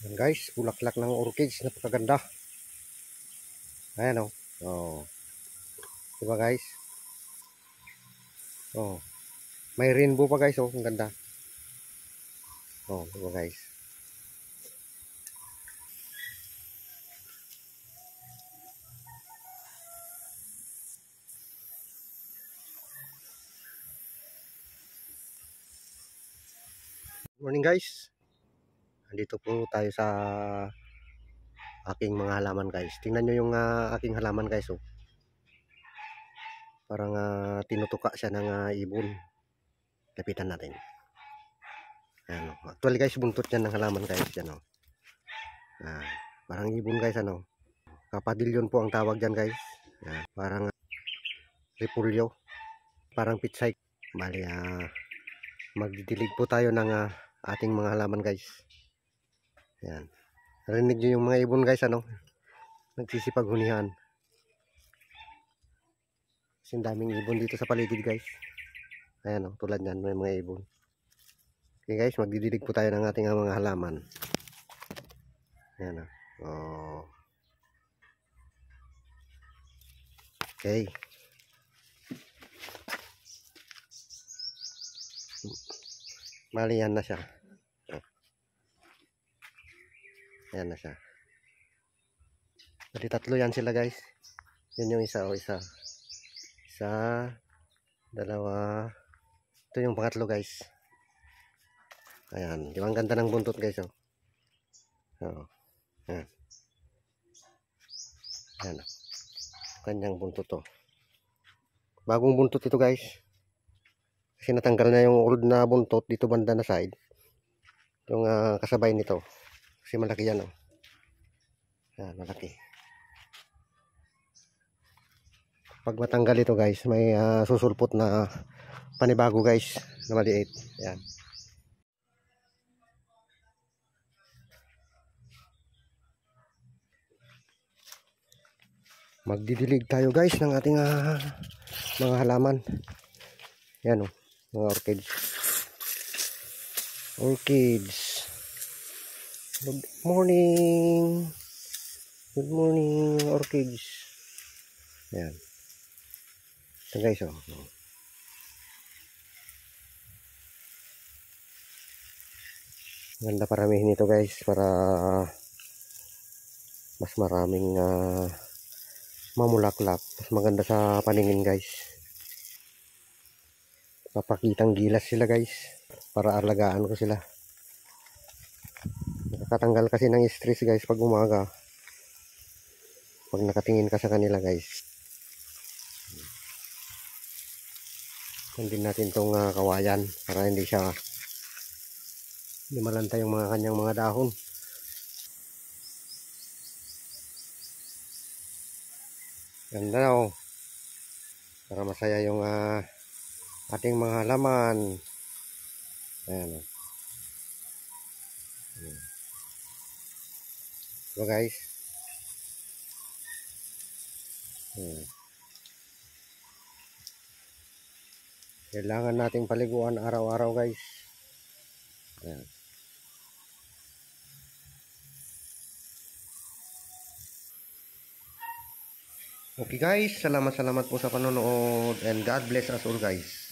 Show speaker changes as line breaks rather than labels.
Yan guys, bulaklak ng orchids, napakaganda. Ayan o. Oh. Diba guys? Oh. May rainbow pa guys, oh, ang ganda. Oh, diba guys? Morning guys. Andito po tayo sa aking mga halaman guys. Tingnan nyo yung aking halaman guys, oh. Parang tinutuka siya ng ibon. Lapitan natin. Ayan, oh. Actually guys, buntot yan ng halaman guys. Yan, oh. Parang ibon guys, ano. Kapadilyon po ang tawag dyan guys. Parang repulyo. Parang pitsay. Bali, magdidilig po tayo ng ating mga halaman guys. Yan. Narinig nyo yung mga ibon guys, ano. Nagsisipaghunihan. Kasi daming ibon dito sa paligid guys. Ayan, oh, tulad nyan, may mga ibon. Okay guys, magdidilig po tayo ng ating mga halaman. Ayan, oh. Okay. Mali yan na siya. Oh. Ayan na siya. Jadi tatlo yan sila guys. Yan yung isa, oh, isa. Isa, dalawa. Ito yung pangatlo guys. Ayan, di ba ang ganda ng buntot guys, oh. Oh. Ayan. Ayan, oh. Kanyang buntot to. Bagong buntot ito guys. Kasi natanggal na yung old na buntot dito banda na side. Yung kasabay nito. Kasi malaki yan, oh. Ayan, malaki. Pag matanggal ito guys, may susulpot na panibago guys na maliit. Ayan. Magdidilig tayo guys ng ating mga halaman. Ayan, oh, mga orchids. Orchids. Good morning. Good morning orchids. Ayan. Ito guys, oh. Ganda paramihin ito guys para mas maraming mamulaklak. Mas maganda sa paningin guys. Papakitang gilas sila guys para alagaan ko sila. Nakakatanggal kasi ng stress guys pag umaga. Pag nakatingin ka sa kanila guys. Sundin natin tong kawayan para hindi malanta yung mga kanyang mga dahon. Ganda na, oh. Para masaya yung ating mga halaman. Ayan, oh. So guys. Kailangan nating paliguan araw-araw guys. Ayan. Okay guys, salamat po sa panonood and God bless us all guys.